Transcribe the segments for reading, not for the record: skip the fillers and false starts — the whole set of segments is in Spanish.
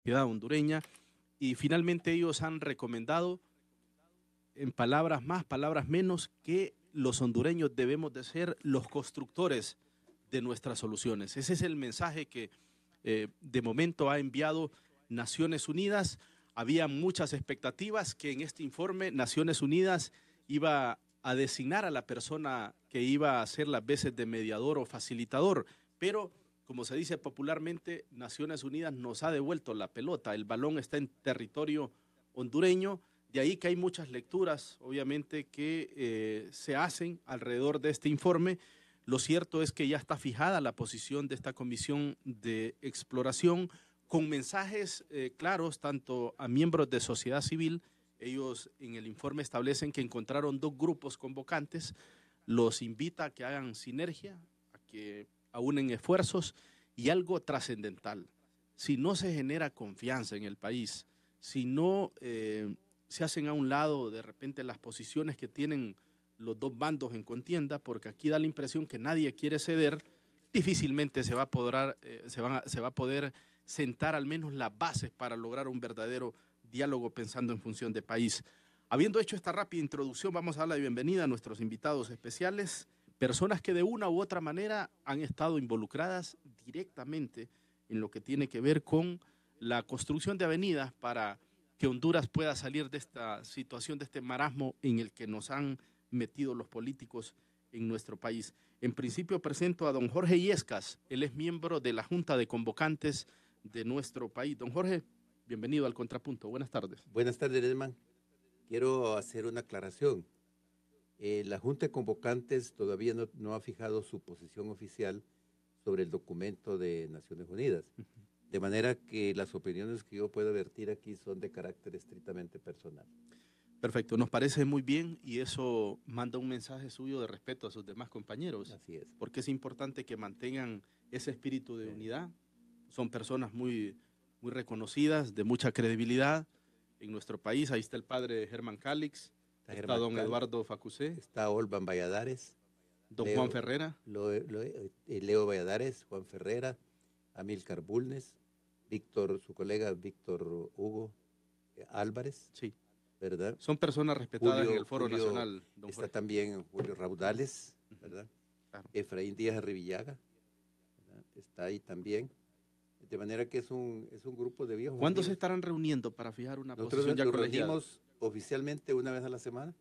sociedad hondureña, y finalmente ellos han recomendado, en palabras más, palabras menos, que los hondureños debemos de ser los constructores de nuestras soluciones. Ese es el mensaje que de momento ha enviado Naciones Unidas. Había muchas expectativas que en este informe Naciones Unidas iba a designar a la persona que iba a hacer las veces de mediador o facilitador, pero como se dice popularmente, Naciones Unidas nos ha devuelto la pelota, el balón está en territorio hondureño, de ahí que hay muchas lecturas, obviamente, que se hacen alrededor de este informe. Lo cierto es que ya está fijada la posición de esta comisión de exploración con mensajes claros tanto a miembros de sociedad civil. Ellos en el informe establecen que encontraron dos grupos convocantes, los invita a que hagan sinergia, a que aúnen esfuerzos y algo trascendental. Si no se genera confianza en el país, si no se hacen a un lado de repente las posiciones que tienen los dos bandos en contienda, porque aquí da la impresión que nadie quiere ceder, difícilmente se va a poder sentar al menos las bases para lograr un verdadero diálogo pensando en función de país. Habiendo hecho esta rápida introducción, vamos a dar la bienvenida a nuestros invitados especiales, personas que de una u otra manera han estado involucradas directamente en lo que tiene que ver con la construcción de avenidas para que Honduras pueda salir de esta situación, de este marasmo en el que nos han metido los políticos en nuestro país. En principio presento a don Jorge Illescas, él es miembro de la Junta de Convocantes de nuestro país. Don Jorge, bienvenido al Contrapunto. Buenas tardes. Buenas tardes, Edman. Quiero hacer una aclaración. La Junta de Convocantes todavía no ha fijado su posición oficial sobre el documento de Naciones Unidas. De manera que las opiniones que yo puedo vertir aquí son de carácter estrictamente personal. Perfecto, nos parece muy bien y eso manda un mensaje suyo de respeto a sus demás compañeros. Así es. Porque es importante que mantengan ese espíritu de unidad. Son personas muy, muy reconocidas, de mucha credibilidad en nuestro país. Ahí está el padre Germán Cálix, está don Eduardo Facusé, está Olvan Valladares, don Juan Ferrera, Leo Valladares, Juan Ferrera, Amílcar Bulnes, Víctor, su colega Víctor Hugo Álvarez. Sí. ¿Verdad? Son personas respetadas en el Foro Nacional. Don está Jorge. También Julio Raudales, ¿verdad? Claro. Efraín Díaz Arribillaga, ¿verdad? Está ahí también. De manera que es un grupo de viejos. ¿Cuándo se estarán reuniendo para fijar una posición ya colegiada? Nos reunimos oficialmente una vez a la semana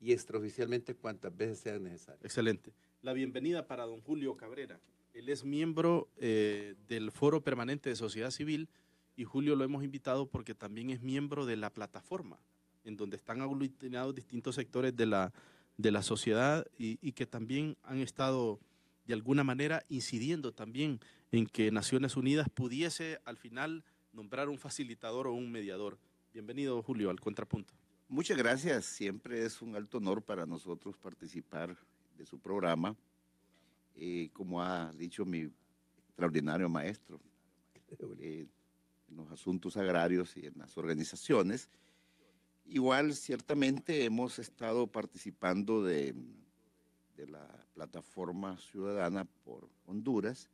y extraoficialmente cuantas veces sean necesarias. Excelente. La bienvenida para don Julio Cabrera. Él es miembro del Foro Permanente de Sociedad Civil y Julio lo hemos invitado porque también es miembro de la plataforma en donde están aglutinados distintos sectores de la sociedad y que también han estado de alguna manera incidiendo también en que Naciones Unidas pudiese al final nombrar un facilitador o un mediador. Bienvenido, Julio, al Contrapunto. Muchas gracias. Siempre es un alto honor para nosotros participar de su programa. Como ha dicho mi extraordinario maestro, en los asuntos agrarios y en las organizaciones. Igual, ciertamente, hemos estado participando de la plataforma ciudadana por Honduras,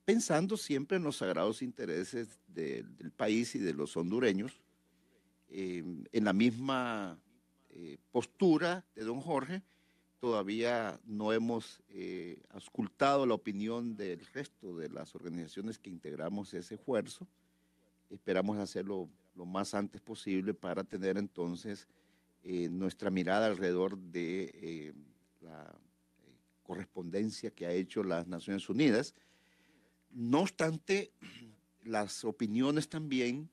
pensando siempre en los sagrados intereses del país y de los hondureños, en la misma postura de don Jorge. Todavía no hemos auscultado la opinión del resto de las organizaciones que integramos ese esfuerzo. Esperamos hacerlo lo más antes posible para tener entonces nuestra mirada alrededor de la correspondencia que ha hecho las Naciones Unidas. No obstante, las opiniones también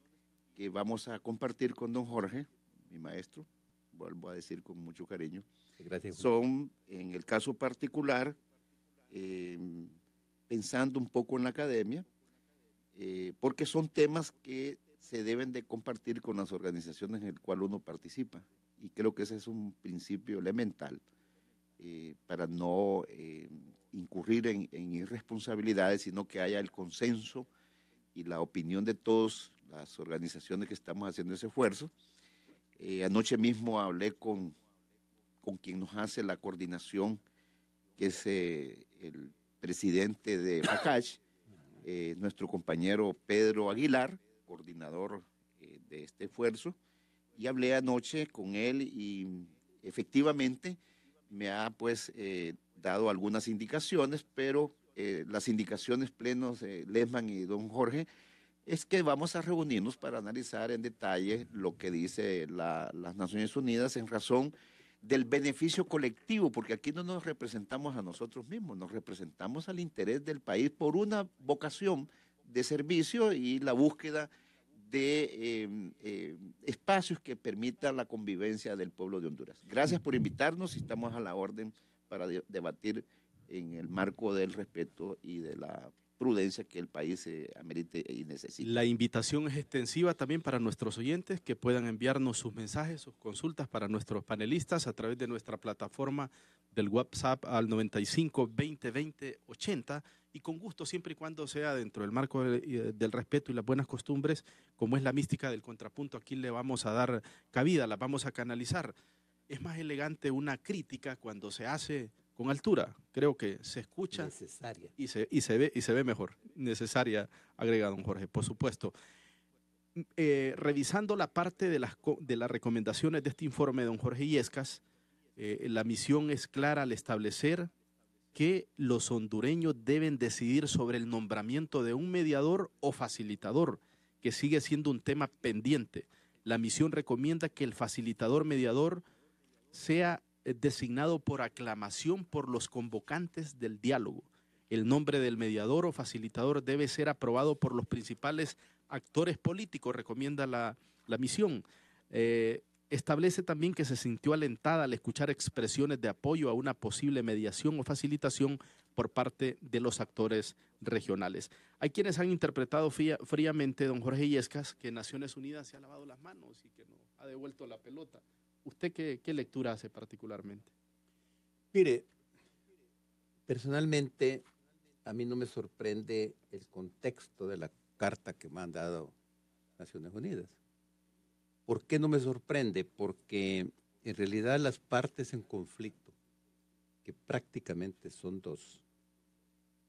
que vamos a compartir con don Jorge, mi maestro, vuelvo a decir con mucho cariño, gracias, son, en el caso particular, pensando un poco en la academia, porque son temas que se deben de compartir con las organizaciones en las cuales uno participa. Y creo que ese es un principio elemental para no incurrir en irresponsabilidades, sino que haya el consenso y la opinión de todas las organizaciones que estamos haciendo ese esfuerzo. Anoche mismo hablé con quien nos hace la coordinación, que es el presidente de FACACH, nuestro compañero Pedro Aguilar, coordinador de este esfuerzo, y hablé anoche con él y efectivamente me ha pues dado algunas indicaciones, pero las indicaciones plenos de Lesman y don Jorge es que vamos a reunirnos para analizar en detalle lo que dice las Naciones Unidas en razón del beneficio colectivo, porque aquí no nos representamos a nosotros mismos, nos representamos al interés del país por una vocación de servicio y la búsqueda de espacios que permitan la convivencia del pueblo de Honduras. Gracias por invitarnos y estamos a la orden para debatir en el marco del respeto y de la prudencia que el país amerite y necesita. La invitación es extensiva también para nuestros oyentes que puedan enviarnos sus mensajes, sus consultas para nuestros panelistas a través de nuestra plataforma del WhatsApp al 95 20 20 80 y con gusto siempre y cuando sea dentro del marco del respeto y las buenas costumbres, como es la mística del contrapunto, aquí le vamos a dar cabida, la vamos a canalizar. Es más elegante una crítica cuando se hace con altura, creo que se escucha necesaria y se ve mejor. Necesaria, agrega don Jorge, por supuesto. Revisando la parte de las recomendaciones de este informe de don Jorge Illescas, la misión es clara al establecer que los hondureños deben decidir sobre el nombramiento de un mediador o facilitador, que sigue siendo un tema pendiente. La misión recomienda que el facilitador mediador sea designado por aclamación por los convocantes del diálogo. El nombre del mediador o facilitador debe ser aprobado por los principales actores políticos, recomienda la misión. Establece también que se sintió alentada al escuchar expresiones de apoyo a una posible mediación o facilitación por parte de los actores regionales. Hay quienes han interpretado fríamente, don Jorge Illescas, que Naciones Unidas se ha lavado las manos y que no ha devuelto la pelota. ¿Usted qué lectura hace particularmente? Mire, personalmente a mí no me sorprende el contexto de la carta que me han dado Naciones Unidas. ¿Por qué no me sorprende? Porque en realidad las partes en conflicto, que prácticamente son dos,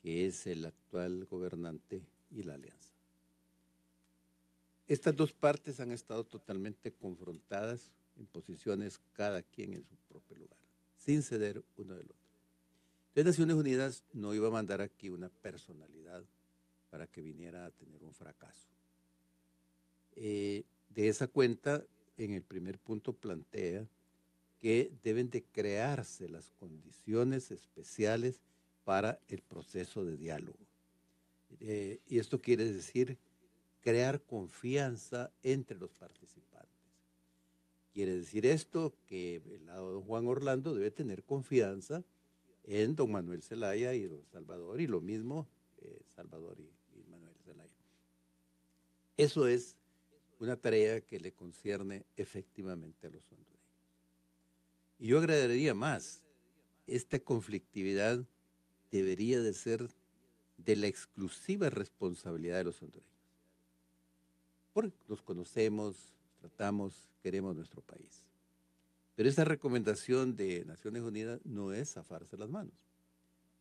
que es el actual gobernante y la alianza. Estas dos partes han estado totalmente confrontadas en posiciones cada quien en su propio lugar, sin ceder uno del otro. Entonces Naciones Unidas no iba a mandar aquí una personalidad para que viniera a tener un fracaso. De esa cuenta, en el primer punto plantea que deben de crearse las condiciones especiales para el proceso de diálogo. Y esto quiere decir crear confianza entre los participantes. Quiere decir esto que el lado de don Juan Orlando debe tener confianza en don Manuel Zelaya y don Salvador, y lo mismo Salvador y Manuel Zelaya. Eso es una tarea que le concierne efectivamente a los hondureños. Y yo agregaría más, esta conflictividad debería de ser de la exclusiva responsabilidad de los hondureños. Porque nos conocemos, tratamos, queremos nuestro país. Pero esa recomendación de Naciones Unidas no es zafarse las manos,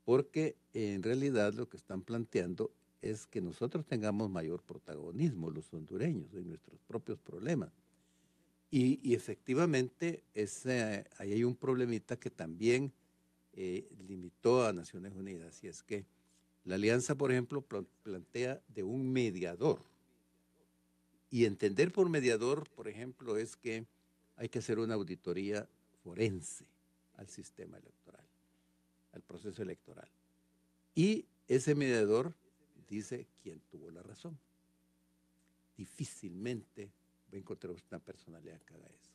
porque en realidad lo que están planteando es que nosotros tengamos mayor protagonismo, los hondureños, en nuestros propios problemas. Y efectivamente ahí hay un problemita que también limitó a Naciones Unidas, y es que la alianza, por ejemplo, plantea de un mediador. Y entender por mediador, por ejemplo, es que hay que hacer una auditoría forense al sistema electoral, al proceso electoral. Y ese mediador dice quién tuvo la razón. Difícilmente va a encontrar una personalidad que haga eso.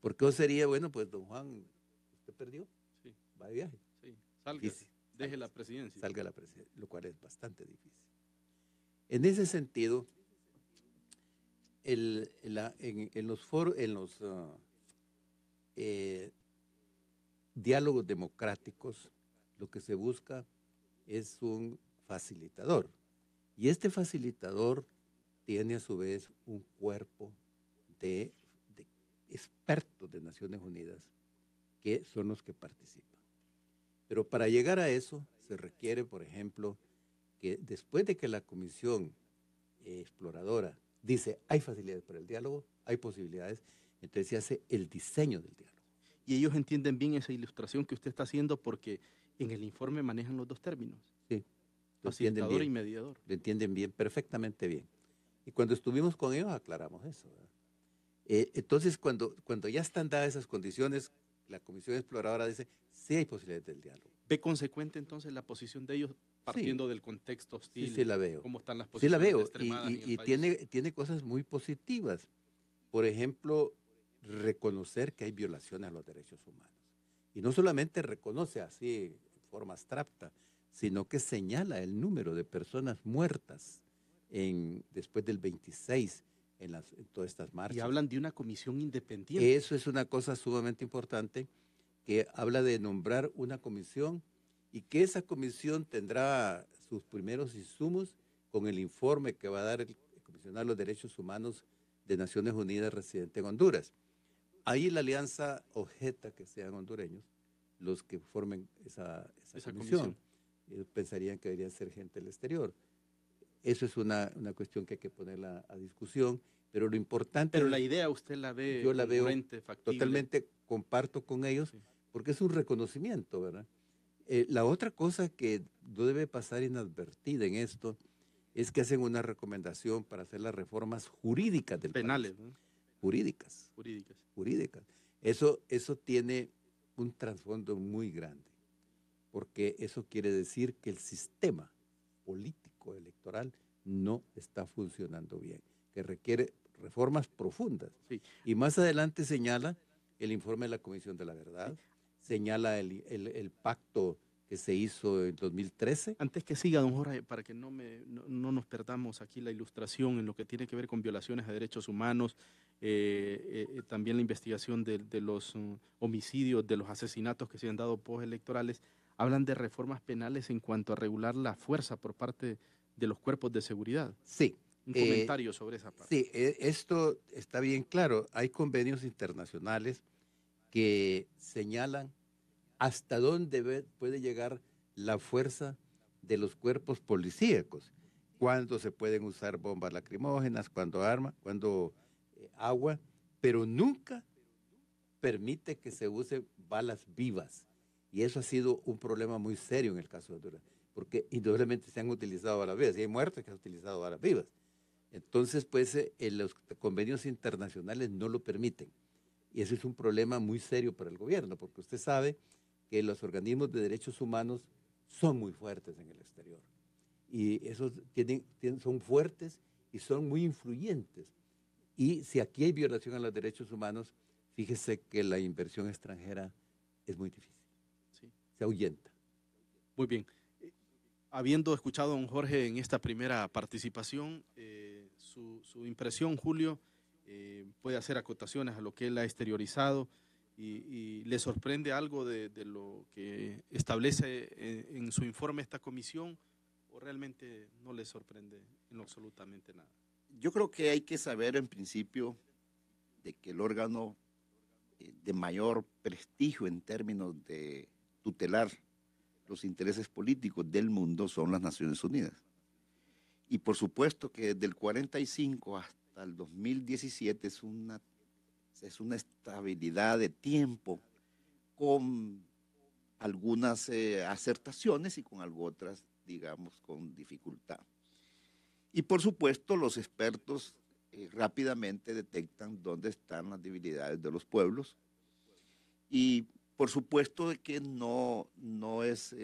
¿Por qué sería, bueno, pues don Juan, usted perdió? Sí. Va de viaje. Sí, salga, deje la presidencia. Salga la presidencia, lo cual es bastante difícil. En ese sentido, en los diálogos democráticos, lo que se busca es un facilitador. Y este facilitador tiene a su vez un cuerpo de expertos de Naciones Unidas que son los que participan. Pero para llegar a eso se requiere, por ejemplo, que después de que la comisión exploradora dice hay facilidades para el diálogo, hay posibilidades, entonces se hace el diseño del diálogo. Y ellos entienden bien esa ilustración que usted está haciendo porque en el informe manejan los dos términos, Sí, lo entienden facilitador y bien, mediador. lo entienden bien, perfectamente bien. Y cuando estuvimos con ellos aclaramos eso, ¿verdad? Entonces, cuando ya están dadas esas condiciones, la comisión exploradora dice, sí hay posibilidades del diálogo. ¿Ve consecuente entonces la posición de ellos partiendo del contexto hostil? Sí, la veo. ¿Cómo están las Sí la posiciones veo, extremadas en el y país? tiene cosas muy positivas. Por ejemplo, reconocer que hay violaciones a los derechos humanos. Y no solamente reconoce así en forma abstracta, sino que señala el número de personas muertas después del 26 en todas estas marchas. Y hablan de una comisión independiente. Eso es una cosa sumamente importante, que habla de nombrar una comisión y que esa comisión tendrá sus primeros insumos con el informe que va a dar el comisionado de los derechos humanos de Naciones Unidas residente en Honduras. Ahí la alianza objeta que sean hondureños los que formen esa comisión. Ellos pensarían que deberían ser gente del exterior. Eso es una cuestión que hay que ponerla a discusión, pero lo importante... Pero la idea usted la ve yo la veo factible. Totalmente, comparto con ellos, sí, porque es un reconocimiento, ¿verdad? La otra cosa que no debe pasar inadvertida en esto es que hacen una recomendación para hacer las reformas jurídicas del penales, país. ¿no? Jurídicas. Eso tiene un trasfondo muy grande, porque eso quiere decir que el sistema político electoral no está funcionando bien, que requiere reformas profundas. Sí. Y más adelante señala el informe de la Comisión de la Verdad, sí, señala el pacto que se hizo en 2013. Antes que siga, don Jorge, para que no nos perdamos aquí la ilustración en lo que tiene que ver con violaciones a derechos humanos, también la investigación de los homicidios, de los asesinatos que se han dado postelectorales, hablan de reformas penales en cuanto a regular la fuerza por parte de los cuerpos de seguridad. Sí. Un comentario sobre esa parte. Sí, esto está bien claro. Hay convenios internacionales que señalan hasta dónde puede llegar la fuerza de los cuerpos policíacos, cuándo se pueden usar bombas lacrimógenas, cuándo agua, pero nunca permite que se use balas vivas. Y eso ha sido un problema muy serio en el caso de Honduras, porque indudablemente se han utilizado balas vivas, y hay muertes que han utilizado balas vivas. Entonces, pues, los convenios internacionales no lo permiten. Y eso es un problema muy serio para el gobierno, porque usted sabe que los organismos de derechos humanos son muy fuertes en el exterior. Y esos son fuertes y son muy influyentes. Y si aquí hay violación a los derechos humanos, fíjese que la inversión extranjera es muy difícil. Sí. Se ahuyenta. Muy bien. Habiendo escuchado a don Jorge en esta primera participación, su impresión, Julio, puede hacer acotaciones a lo que él ha exteriorizado y le sorprende algo de lo que establece en su informe esta comisión, o realmente no le sorprende en absolutamente nada. Yo creo que hay que saber en principio de que el órgano de mayor prestigio en términos de tutelar los intereses políticos del mundo son las Naciones Unidas. Y por supuesto que desde el 45 hasta el 2017 es una estabilidad de tiempo con algunas acertaciones y con otras, digamos, con dificultad. Y por supuesto los expertos rápidamente detectan dónde están las debilidades de los pueblos y por supuesto de que no es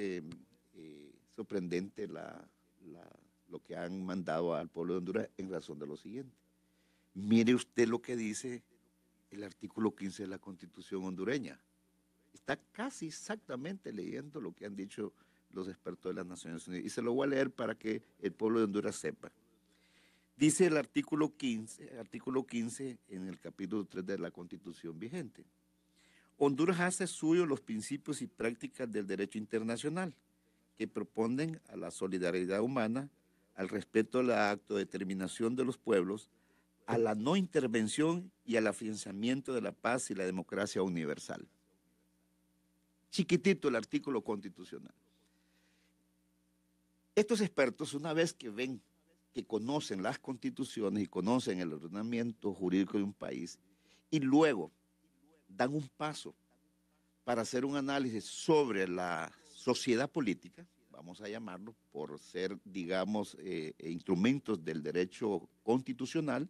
sorprendente lo que han mandado al pueblo de Honduras en razón de lo siguiente. Mire usted lo que dice el artículo 15 de la Constitución hondureña. Está casi exactamente leyendo lo que han dicho los expertos de las Naciones Unidas. Y se lo voy a leer para que el pueblo de Honduras sepa. Dice el artículo 15 en el capítulo 3 de la Constitución vigente. Honduras hace suyo los principios y prácticas del derecho internacional que proponen a la solidaridad humana, al respeto a la autodeterminación de los pueblos, a la no intervención y al afianzamiento de la paz y la democracia universal. Chiquitito el artículo constitucional. Estos expertos, una vez que ven, que conocen las constituciones y conocen el ordenamiento jurídico de un país, y luego dan un paso para hacer un análisis sobre la sociedad política, vamos a llamarlo, por ser, digamos, instrumentos del derecho constitucional,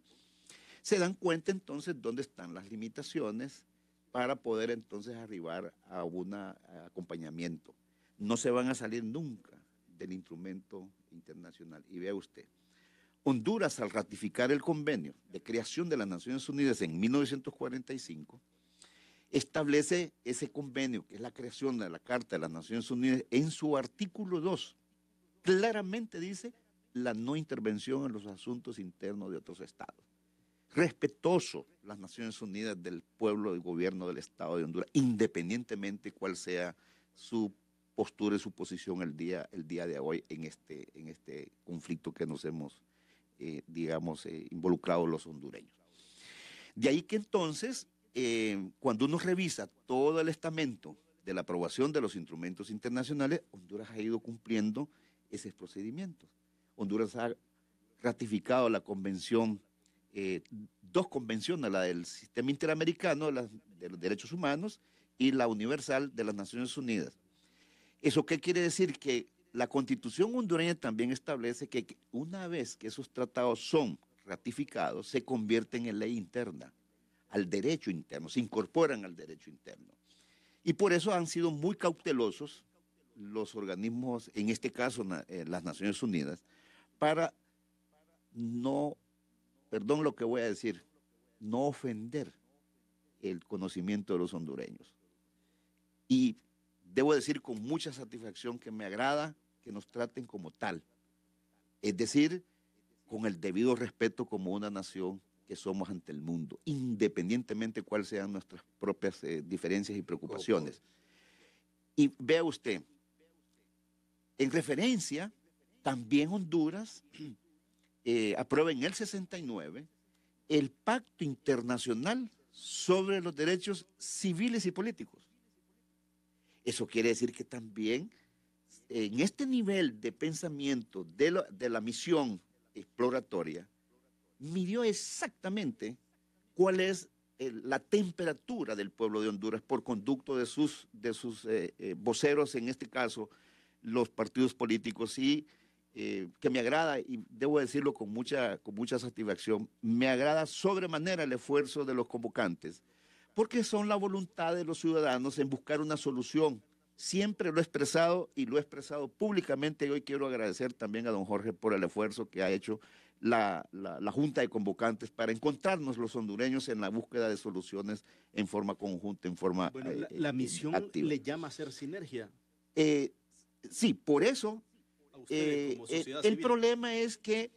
se dan cuenta entonces dónde están las limitaciones para poder entonces arribar a un acompañamiento. No se van a salir nunca del instrumento internacional. Y vea usted, Honduras, al ratificar el convenio de creación de las Naciones Unidas en 1945, establece ese convenio, que es la creación de la Carta de las Naciones Unidas, en su artículo 2. Claramente dice la no intervención en los asuntos internos de otros estados. Respetuoso las Naciones Unidas del pueblo y gobierno del Estado de Honduras, independientemente cuál sea su postura y su posición el día de hoy en este conflicto que nos hemos, digamos, involucrado los hondureños. De ahí que entonces, cuando uno revisa todo el estamento de la aprobación de los instrumentos internacionales, Honduras ha ido cumpliendo esos procedimientos. Honduras ha ratificado la convención, dos convenciones, la del Sistema Interamericano de los Derechos Humanos y la Universal de las Naciones Unidas. ¿Eso qué quiere decir? Que la Constitución hondureña también establece que una vez que esos tratados son ratificados, se convierten en ley interna, al derecho interno, se incorporan al derecho interno. Y por eso han sido muy cautelosos los organismos, en este caso las Naciones Unidas, para no, perdón lo que voy a decir, no ofender el conocimiento de los hondureños. Y debo decir con mucha satisfacción que me agrada que nos traten como tal, es decir, con el debido respeto como una nación que somos ante el mundo, independientemente de cuáles sean nuestras propias diferencias y preocupaciones. Y vea usted, en referencia, también Honduras aprueba en el 69 el Pacto Internacional sobre los Derechos Civiles y Políticos. Eso quiere decir que también en este nivel de pensamiento de la misión exploratoria, midió exactamente cuál es la temperatura del pueblo de Honduras por conducto de sus voceros, en este caso los partidos políticos, y que me agrada, y debo decirlo con mucha satisfacción, me agrada sobremanera el esfuerzo de los convocantes, porque son la voluntad de los ciudadanos en buscar una solución. Siempre lo he expresado y lo he expresado públicamente, y hoy quiero agradecer también a don Jorge por el esfuerzo que ha hecho la Junta de Convocantes para encontrarnos los hondureños en la búsqueda de soluciones en forma conjunta, en forma bueno, la misión activa. le llama a hacer sinergia. Sí, por eso A ustedes como sociedad el civil. problema es que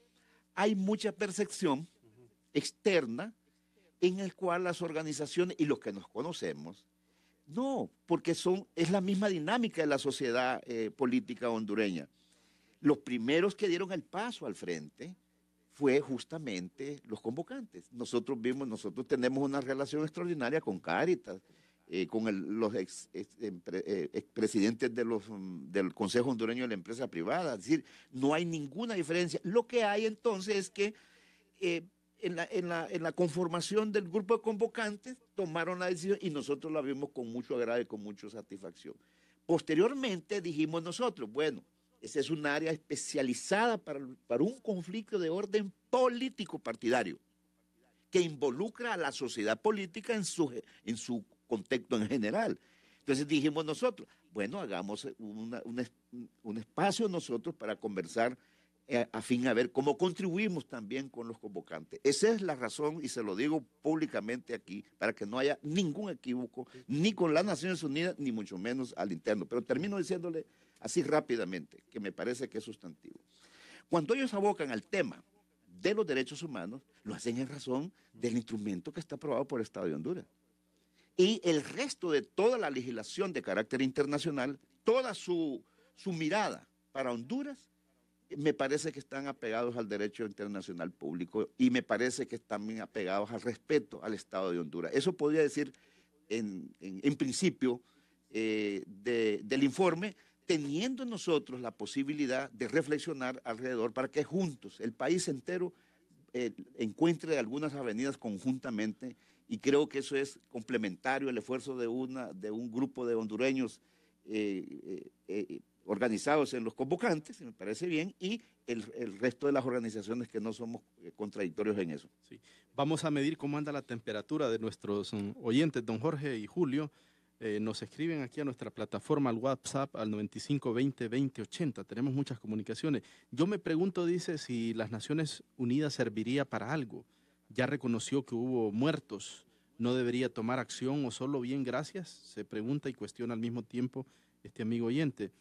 hay mucha percepción externa en el cual las organizaciones y los que nos conocemos, no, porque es la misma dinámica de la sociedad política hondureña. Los primeros que dieron el paso al frente fue justamente los convocantes. Nosotros tenemos una relación extraordinaria con Cáritas, con los expresidentes del Consejo Hondureño de la Empresa Privada. Es decir, no hay ninguna diferencia. Lo que hay entonces es que en la conformación del grupo de convocantes tomaron la decisión y nosotros la vimos con mucho agrado y con mucha satisfacción. Posteriormente dijimos nosotros, bueno, esa es un área especializada para un conflicto de orden político partidario que involucra a la sociedad política en su contexto en general. Entonces dijimos nosotros, bueno, hagamos un espacio nosotros para conversar a fin de ver cómo contribuimos también con los convocantes. Esa es la razón, y se lo digo públicamente aquí, para que no haya ningún equívoco, ni con las Naciones Unidas, ni mucho menos al interno. Pero termino diciéndole así rápidamente, que me parece que es sustantivo. Cuando ellos abocan al tema de los derechos humanos, lo hacen en razón del instrumento que está aprobado por el Estado de Honduras. Y el resto de toda la legislación de carácter internacional, toda su mirada para Honduras, me parece que están apegados al derecho internacional público y me parece que están bien apegados al respeto al Estado de Honduras. Eso podría decir en principio del informe, teniendo nosotros la posibilidad de reflexionar alrededor para que juntos, el país entero, encuentre algunas avenidas conjuntamente, y creo que eso es complementario al esfuerzo de un grupo de hondureños organizados en los convocantes, me parece bien, y el resto de las organizaciones que no somos contradictorios en eso. Sí. Vamos a medir cómo anda la temperatura de nuestros oyentes, don Jorge y Julio. Nos escriben aquí a nuestra plataforma, al WhatsApp, al 9520-2080. Tenemos muchas comunicaciones. Yo me pregunto, dice, si las Naciones Unidas serviría para algo. Ya reconoció que hubo muertos. ¿No debería tomar acción o solo bien gracias? Se pregunta y cuestiona al mismo tiempo este amigo oyente.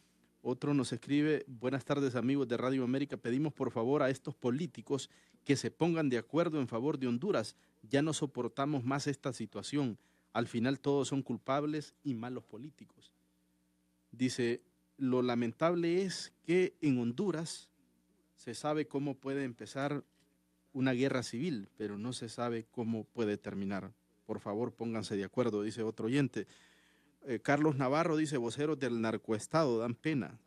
Otro nos escribe: buenas tardes, amigos de Radio América. Pedimos por favor a estos políticos que se pongan de acuerdo en favor de Honduras. Ya no soportamos más esta situación. Al final todos son culpables y malos políticos. Dice, lo lamentable es que en Honduras se sabe cómo puede empezar una guerra civil, pero no se sabe cómo puede terminar. Por favor, pónganse de acuerdo, dice otro oyente. Carlos Navarro dice, voceros del narcoestado dan pena.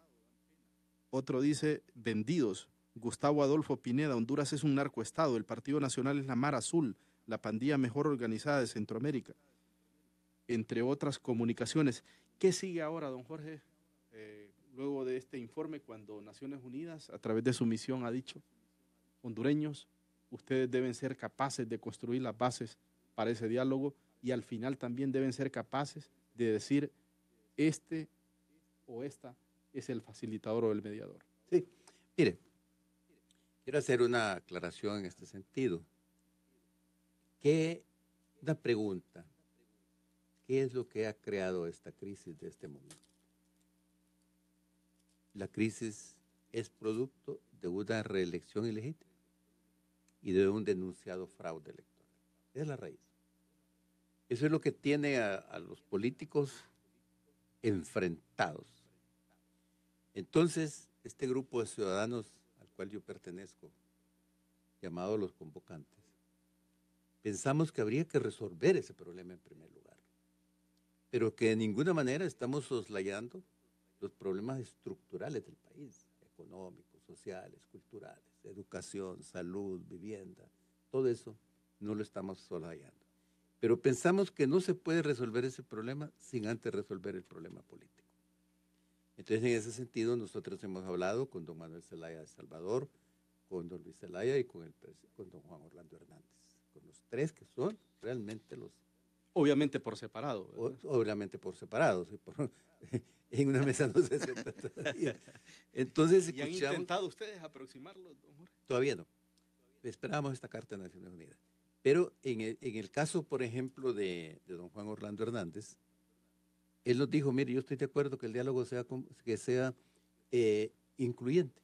Otro dice, vendidos. Gustavo Adolfo Pineda, Honduras es un narcoestado, el Partido Nacional es la Mar Azul, la pandilla mejor organizada de Centroamérica, entre otras comunicaciones. ¿Qué sigue ahora, don Jorge, luego de este informe, cuando Naciones Unidas, a través de su misión, ha dicho, hondureños, ustedes deben ser capaces de construir las bases para ese diálogo, y al final también deben ser capaces de decir, este o esta es el facilitador o el mediador? Sí, mire, quiero hacer una aclaración en este sentido. Una pregunta: ¿qué es lo que ha creado esta crisis de este momento? La crisis es producto de una reelección ilegítima y de un denunciado fraude electoral. Esa es la raíz. Eso es lo que tiene a los políticos enfrentados. Entonces, este grupo de ciudadanos al cual yo pertenezco, llamado los convocantes, pensamos que habría que resolver ese problema en primer lugar, pero que de ninguna manera estamos soslayando los problemas estructurales del país, económicos, sociales, culturales, educación, salud, vivienda, todo eso no lo estamos soslayando. Pero pensamos que no se puede resolver ese problema sin antes resolver el problema político. Entonces, en ese sentido, nosotros hemos hablado con don Manuel Zelaya de Salvador, con don Luis Zelaya y con don Juan Orlando Hernández, con los tres que son realmente los... Obviamente por separado. Obviamente por separado. ¿Sí? En una mesa no se sienta todavía. Entonces, ¿Y han intentado ustedes aproximarlos, don Jorge? Todavía no. Esperamos esta Carta de Naciones Unidas. Pero en el caso, por ejemplo, de don Juan Orlando Hernández, él nos dijo, mire, yo estoy de acuerdo que el diálogo sea incluyente,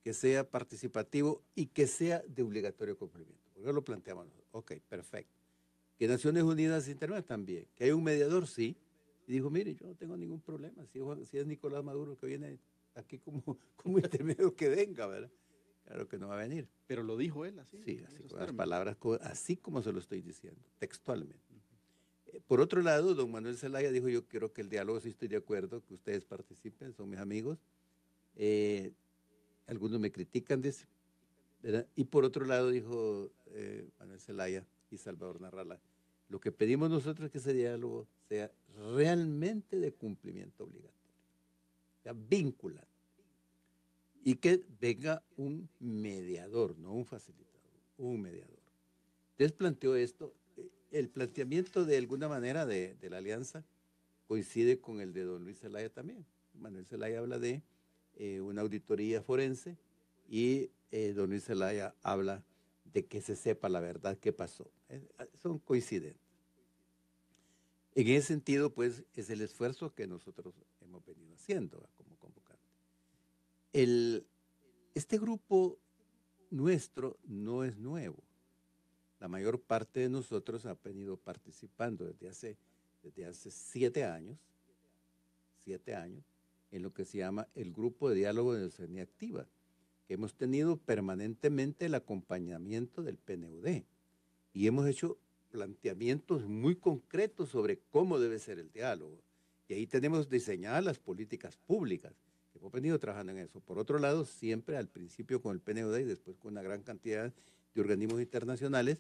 que sea participativo y que sea de obligatorio cumplimiento. Porque lo planteamos nosotros. Ok, perfecto. Que Naciones Unidas intervenga también. Que haya un mediador, sí. Y dijo, mire, yo no tengo ningún problema. Si es Nicolás Maduro que viene aquí como intermedio, que venga, ¿verdad? Claro que no va a venir. Pero lo dijo él así. Sí, así con las palabras, así como se lo estoy diciendo, textualmente. Por otro lado, don Manuel Zelaya dijo, yo quiero que el diálogo, si estoy de acuerdo, que ustedes participen, son mis amigos. Algunos me critican, dice, ¿verdad? Y por otro lado dijo Manuel Zelaya y Salvador Narrala, lo que pedimos nosotros es que ese diálogo sea realmente de cumplimiento obligatorio, sea vinculante, y que venga un mediador, no un facilitador, un mediador. Entonces planteó esto. El planteamiento de alguna manera de la alianza coincide con el de don Luis Zelaya también. Manuel Zelaya habla de una auditoría forense y don Luis Zelaya habla de que se sepa la verdad qué pasó. Son coincidentes. En ese sentido, pues, es el esfuerzo que nosotros hemos venido haciendo como convocante. Este grupo nuestro no es nuevo. La mayor parte de nosotros ha venido participando desde hace 7 años, en lo que se llama el Grupo de Diálogo de Ciudadanía Activa, que hemos tenido permanentemente el acompañamiento del PNUD y hemos hecho planteamientos muy concretos sobre cómo debe ser el diálogo. Y ahí tenemos diseñadas las políticas públicas. Hemos venido trabajando en eso. Por otro lado, siempre al principio con el PNUD y después con una gran cantidad de organismos internacionales,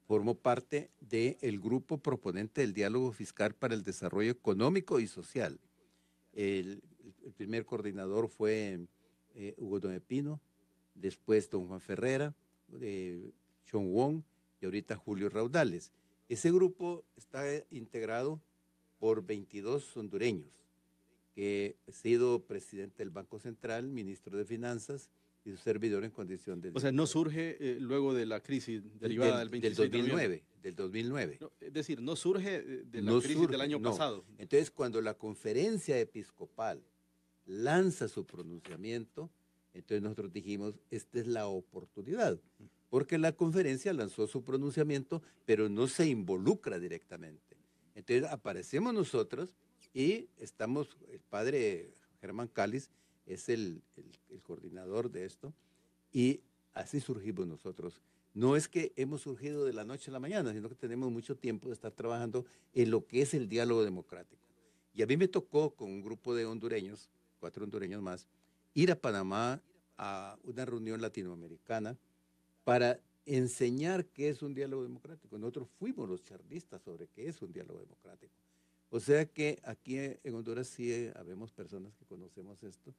formo parte del grupo proponente del diálogo fiscal para el desarrollo económico y social. El primer coordinador fue Hugo Don Epino, después don Juan Ferrera, Sean Wong y ahorita Julio Raudales. Ese grupo está integrado por 22 hondureños, que he sido presidente del Banco Central, ministro de Finanzas y su servidor en condición de... O sea, no surge luego de la crisis derivada del 26 de noviembre. Del 2009. No, es decir, no surge de la No crisis surge, del año no. pasado. Entonces, cuando la conferencia episcopal lanza su pronunciamiento, entonces nosotros dijimos, esta es la oportunidad, porque la conferencia lanzó su pronunciamiento, pero no se involucra directamente. Entonces aparecemos nosotros y estamos, el padre Germán Cáliz es el coordinador de esto, y así surgimos nosotros. No es que hemos surgido de la noche a la mañana, sino que tenemos mucho tiempo de estar trabajando en lo que es el diálogo democrático. Y a mí me tocó con un grupo de hondureños, 4 hondureños más, ir a Panamá a una reunión latinoamericana para enseñar qué es un diálogo democrático. Nosotros fuimos los charlistas sobre qué es un diálogo democrático. O sea que aquí en Honduras sí habemos personas que conocemos esto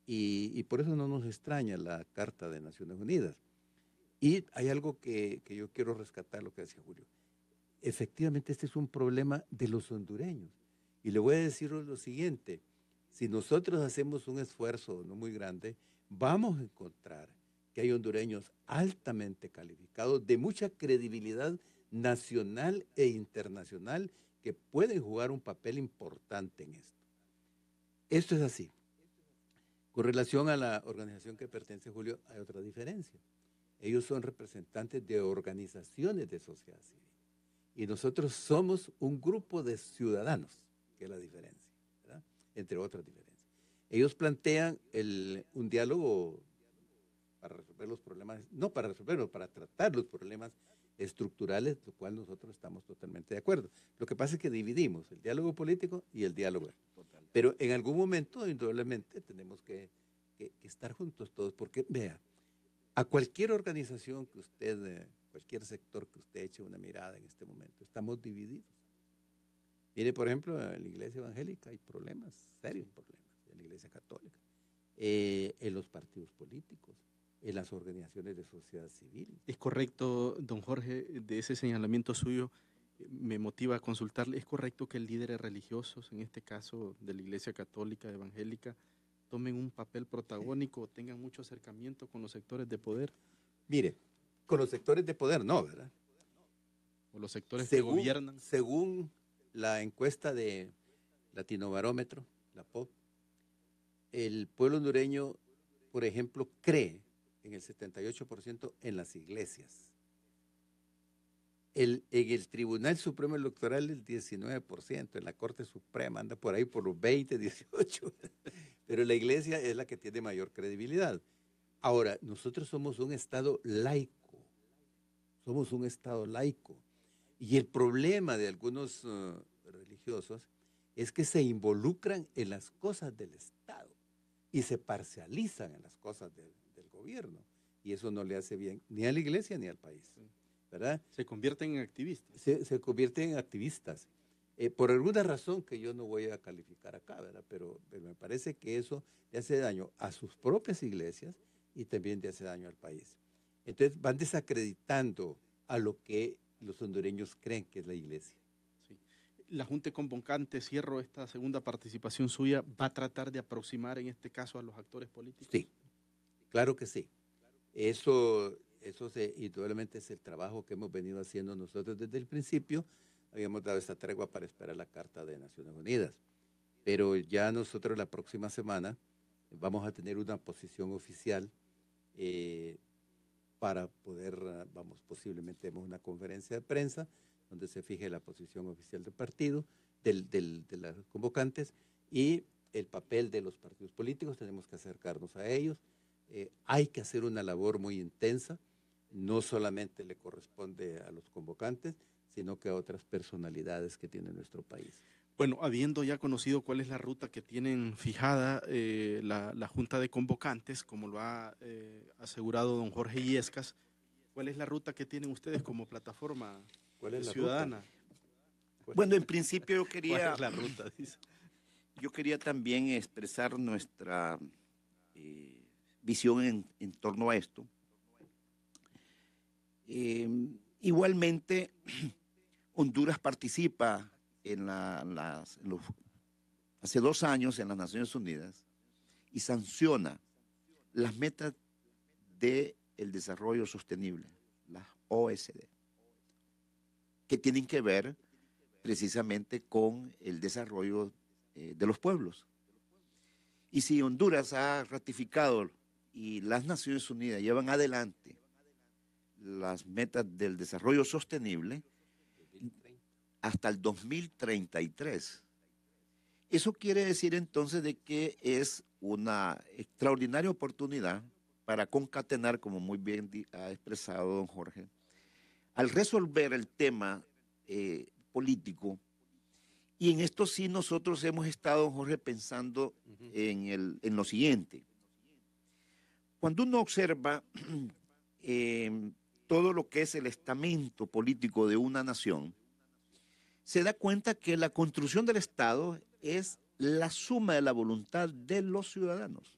y por eso no nos extraña la Carta de Naciones Unidas. Y hay algo que yo quiero rescatar, lo que decía Julio. Efectivamente, este es un problema de los hondureños. Y le voy a decir lo siguiente, si nosotros hacemos un esfuerzo no muy grande, vamos a encontrar que hay hondureños altamente calificados, de mucha credibilidad nacional e internacional, que pueden jugar un papel importante en esto. Esto es así. Con relación a la organización que pertenece Julio, hay otra diferencia. Ellos son representantes de organizaciones de sociedad civil. Y nosotros somos un grupo de ciudadanos, que es la diferencia, ¿verdad? Entre otras diferencias. Ellos plantean un diálogo para resolver los problemas, no para resolverlos, para tratar los problemas estructurales, lo cual nosotros estamos totalmente de acuerdo. Lo que pasa es que dividimos el diálogo político y el diálogo. Total. Pero en algún momento, indudablemente, tenemos que estar juntos todos, porque vea, a cualquier organización que usted, cualquier sector que usted eche una mirada en este momento, estamos divididos. Mire, por ejemplo, en la iglesia evangélica hay problemas, serios problemas, en la iglesia católica, en los partidos políticos, en las organizaciones de sociedad civil. Es correcto, don Jorge, de ese señalamiento suyo me motiva a consultarle, ¿es correcto que líderes religiosos, en este caso de la iglesia católica, evangélica, tomen un papel protagónico o tengan mucho acercamiento con los sectores de poder? Mire, con los sectores de poder no, ¿verdad? O los sectores que gobiernan. Según la encuesta de Latinobarómetro, la POP, el pueblo hondureño, por ejemplo, cree en el 78% en las iglesias. En el Tribunal Supremo Electoral el 19%, en la Corte Suprema anda por ahí por los 20, 18%, pero la iglesia es la que tiene mayor credibilidad. Ahora, nosotros somos un Estado laico, y el problema de algunos religiosos es que se involucran en las cosas del Estado y se parcializan en las cosas del gobierno, y eso no le hace bien ni a la iglesia ni al país, ¿verdad? Se convierten en activistas. Se convierten en activistas, por alguna razón que yo no voy a calificar acá, ¿verdad? Pero me parece que eso le hace daño a sus propias iglesias y también le hace daño al país. Entonces van desacreditando a lo que los hondureños creen que es la iglesia. Sí. La Junta Convocante, cierro esta segunda participación suya, ¿va a tratar de aproximar en este caso a los actores políticos? Sí, claro que sí. Eso indudablemente es el trabajo que hemos venido haciendo nosotros desde el principio. Habíamos dado esta tregua para esperar la Carta de Naciones Unidas, pero ya nosotros la próxima semana vamos a tener una posición oficial para poder, posiblemente demos una conferencia de prensa donde se fije la posición oficial del partido, de los convocantes, y el papel de los partidos políticos. Tenemos que acercarnos a ellos. Hay que hacer una labor muy intensa, no solamente le corresponde a los convocantes, sino que a otras personalidades que tiene nuestro país. Bueno, habiendo ya conocido cuál es la ruta que tienen fijada la Junta de Convocantes, como lo ha asegurado don Jorge Illescas, ¿cuál es la ruta que tienen ustedes como plataforma ¿Cuál es la ciudadana? ruta? ¿Cuál Bueno, en principio ¿Cuál es la ruta? Dice. yo quería también expresar nuestra visión en torno a esto. Igualmente, Honduras participa hace 2 años en las Naciones Unidas y sanciona las metas del desarrollo sostenible, las OSD, que tienen que ver precisamente con el desarrollo de los pueblos. Y si Honduras ha ratificado y las Naciones Unidas llevan adelante las metas del desarrollo sostenible hasta el 2033. Eso quiere decir entonces de que es una extraordinaria oportunidad para concatenar, como muy bien ha expresado don Jorge, al resolver el tema político. Y en esto sí nosotros hemos estado, don Jorge, pensando en lo siguiente. Cuando uno observa todo lo que es el estamento político de una nación, se da cuenta que la construcción del Estado es la suma de la voluntad de los ciudadanos,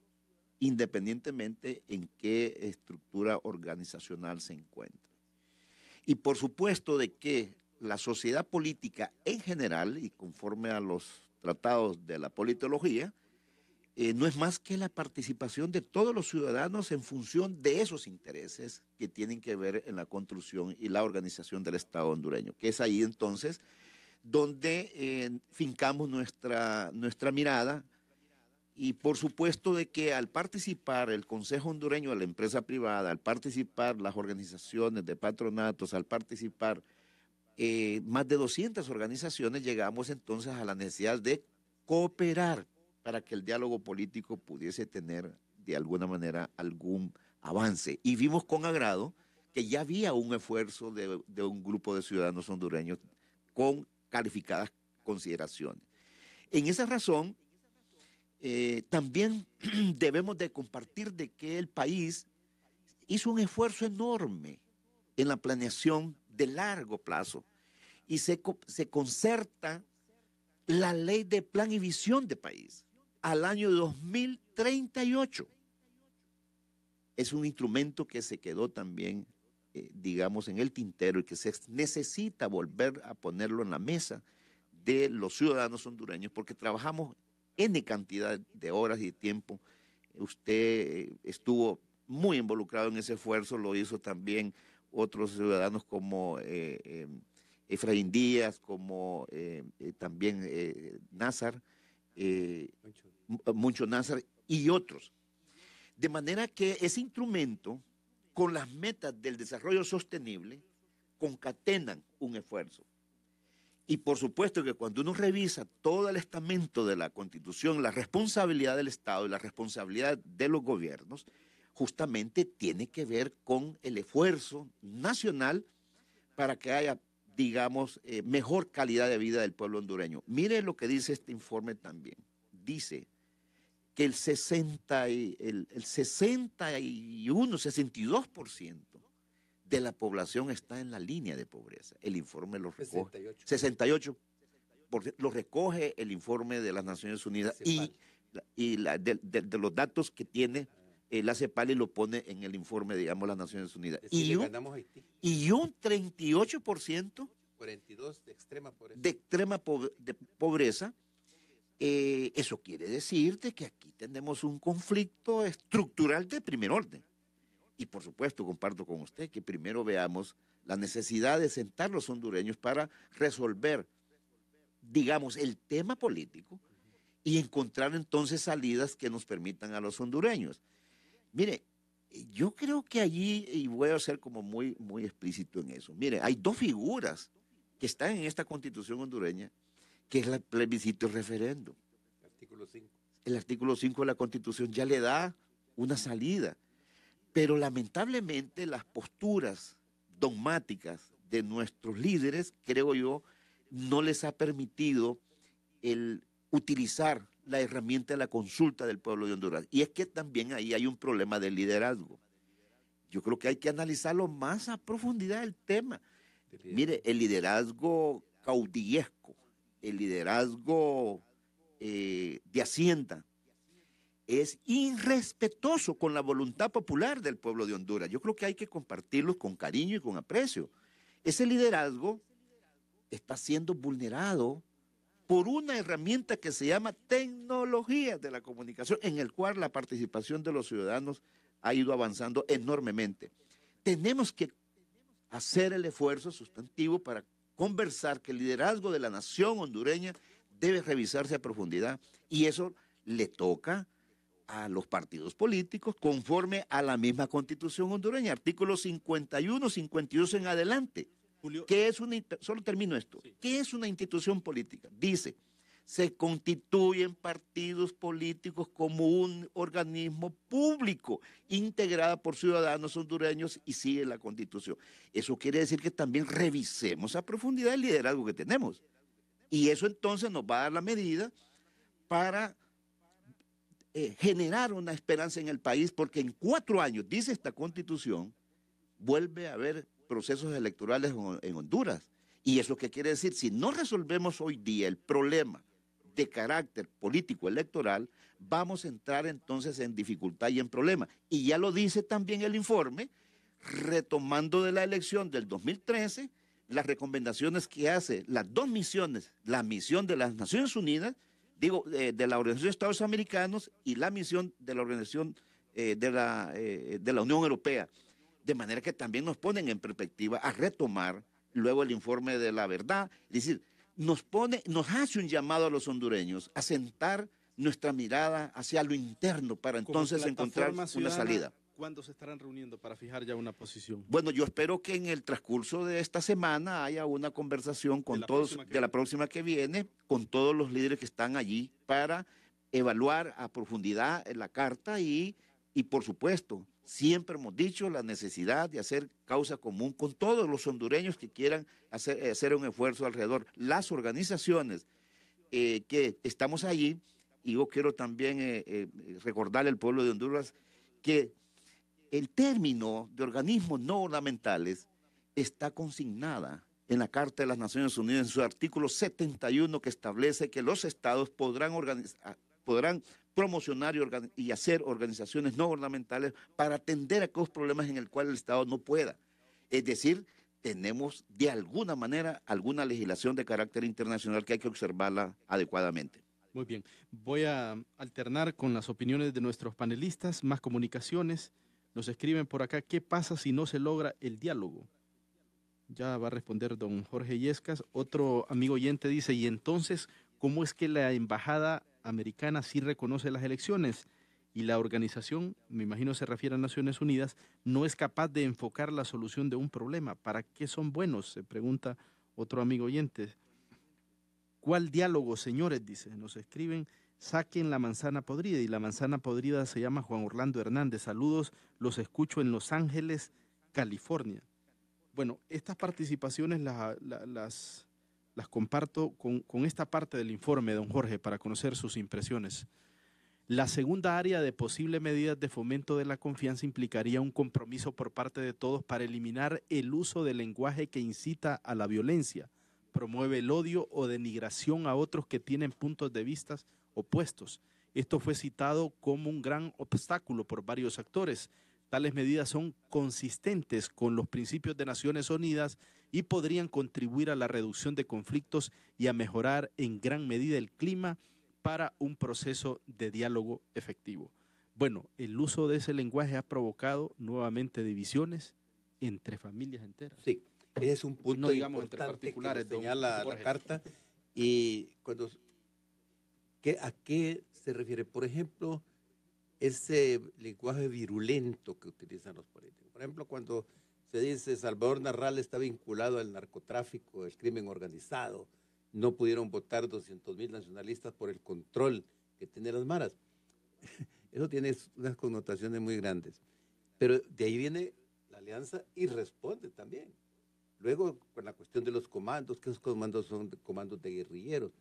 independientemente en qué estructura organizacional se encuentre. Y por supuesto de que la sociedad política en general, y conforme a los tratados de la politología, no es más que la participación de todos los ciudadanos en función de esos intereses que tienen que ver en la construcción y la organización del Estado hondureño, que es ahí entonces donde fincamos nuestra mirada. Y por supuesto de que al participar el Consejo Hondureño de la Empresa Privada, al participar las organizaciones de patronatos, al participar más de 200 organizaciones, llegamos entonces a la necesidad de cooperar para que el diálogo político pudiese tener de alguna manera algún avance. Y vimos con agrado que ya había un esfuerzo de un grupo de ciudadanos hondureños con calificadas consideraciones. En esa razón, también debemos de compartir de que el país hizo un esfuerzo enorme en la planeación de largo plazo y se concerta la ley de plan y visión de país al año 2038. Es un instrumento que se quedó también, digamos, en el tintero y que se necesita volver a ponerlo en la mesa de los ciudadanos hondureños porque trabajamos N cantidad de horas y de tiempo. Usted estuvo muy involucrado en ese esfuerzo, lo hizo también otros ciudadanos como Efraín Díaz, como también Nazar, Muncho Nazar y otros. De manera que ese instrumento, con las metas del desarrollo sostenible, concatenan un esfuerzo. Y por supuesto que cuando uno revisa todo el estamento de la Constitución, la responsabilidad del Estado y la responsabilidad de los gobiernos, justamente tiene que ver con el esfuerzo nacional para que haya, digamos, mejor calidad de vida del pueblo hondureño. Mire lo que dice este informe también. Dice que el 62% de la población está en la línea de pobreza. El informe lo recoge. 68%. Lo recoge el informe de las Naciones Unidas y de los datos que tiene la CEPAL y lo pone en el informe, digamos, las Naciones Unidas. Y ganamos a Haití. Y un 38% 42 de extrema pobreza. De extrema pobreza. Eso quiere decir de que aquí tenemos un conflicto estructural de primer orden. Y por supuesto, comparto con usted que primero veamos la necesidad de sentar los hondureños para resolver, digamos, el tema político y encontrar entonces salidas que nos permitan a los hondureños. Mire, yo creo que allí, y voy a ser como muy, muy explícito en eso, mire, hay dos figuras que están en esta Constitución hondureña, que es el plebiscito y referéndum. Artículo 5. El artículo 5 de la Constitución ya le da una salida. Pero lamentablemente las posturas dogmáticas de nuestros líderes, creo yo, no les ha permitido el utilizar la herramienta de la consulta del pueblo de Honduras. Y es que también ahí hay un problema de liderazgo. Yo creo que hay que analizarlo más a profundidad el tema. Mire, el liderazgo caudillesco, el liderazgo de Hacienda, es irrespetuoso con la voluntad popular del pueblo de Honduras. Yo creo que hay que compartirlos con cariño y con aprecio. Ese liderazgo está siendo vulnerado por una herramienta que se llama tecnología de la comunicación, en el cual la participación de los ciudadanos ha ido avanzando enormemente. Tenemos que hacer el esfuerzo sustantivo para conversar que el liderazgo de la nación hondureña debe revisarse a profundidad, y eso le toca a los partidos políticos conforme a la misma Constitución hondureña, artículos 51, 52 en adelante. Julio, ¿Qué es solo termino esto? sí. ¿Qué es una institución política? Dice, se constituyen partidos políticos como un organismo público integrado por ciudadanos hondureños y sigue la Constitución. Eso quiere decir que también revisemos a profundidad el liderazgo que tenemos. Y eso entonces nos va a dar la medida para generar una esperanza en el país, porque en 4 años, dice esta Constitución, vuelve a haber procesos electorales en Honduras. ¿Y eso qué quiere decir? Si no resolvemos hoy día el problema de carácter político electoral, vamos a entrar entonces en dificultad y en problema. Y ya lo dice también el informe, retomando de la elección del 2013, las recomendaciones que hace las 2 misiones, la misión de las Naciones Unidas, de la Organización de Estados Americanos, y la misión de la Organización de la Unión Europea. De manera que también nos ponen en perspectiva a retomar luego el informe de la verdad. Es decir, nos hace un llamado a los hondureños a sentar nuestra mirada hacia lo interno para entonces encontrar una salida. ¿Cuándo se estarán reuniendo para fijar ya una posición? Bueno, yo espero que en el transcurso de esta semana haya una conversación con todos, de la próxima que viene, con todos los líderes que están allí para evaluar a profundidad la carta y por supuesto, siempre hemos dicho la necesidad de hacer causa común con todos los hondureños que quieran hacer un esfuerzo alrededor. Las organizaciones que estamos allí, y yo quiero también recordarle al pueblo de Honduras que el término de organismos no gubernamentales está consignada en la Carta de las Naciones Unidas en su artículo 71, que establece que los estados podrán promocionar y hacer organizaciones no gubernamentales para atender a aquellos problemas en el cual el Estado no pueda. Es decir, tenemos de alguna manera alguna legislación de carácter internacional que hay que observarla adecuadamente. Muy bien. Voy a alternar con las opiniones de nuestros panelistas, más comunicaciones. Nos escriben por acá, ¿qué pasa si no se logra el diálogo? Ya va a responder don Jorge Yescas. Otro amigo oyente dice, y entonces, ¿cómo es que la embajada americana sí reconoce las elecciones y la organización, me imagino se refiere a Naciones Unidas, no es capaz de enfocar la solución de un problema? ¿Para qué son buenos?, se pregunta otro amigo oyente. ¿Cuál diálogo, señores?, dice, nos escriben. Saquen la manzana podrida, y la manzana podrida se llama Juan Orlando Hernández. Saludos, los escucho en Los Ángeles, California. Bueno, estas participaciones las comparto con esta parte del informe, don Jorge, para conocer sus impresiones. La segunda área de posibles medidas de fomento de la confianza implicaría un compromiso por parte de todos para eliminar el uso del lenguaje que incita a la violencia, promueve el odio o denigración a otros que tienen puntos de vista opuestos. Esto fue citado como un gran obstáculo por varios actores. Tales medidas son consistentes con los principios de Naciones Unidas y podrían contribuir a la reducción de conflictos y a mejorar en gran medida el clima para un proceso de diálogo efectivo. Bueno, el uso de ese lenguaje ha provocado nuevamente divisiones entre familias enteras. Sí, ese es un punto no digamos importante entre particulares, que señala la carta. Y ¿a qué se refiere? Por ejemplo, ese lenguaje virulento que utilizan los políticos. Por ejemplo, cuando se dice Salvador Narral está vinculado al narcotráfico, el crimen organizado, no pudieron votar 200,000 nacionalistas por el control que tienen las maras. Eso tiene unas connotaciones muy grandes. Pero de ahí viene la alianza y responde también. Luego, con la cuestión de los comandos, que esos comandos son comandos de guerrilleros.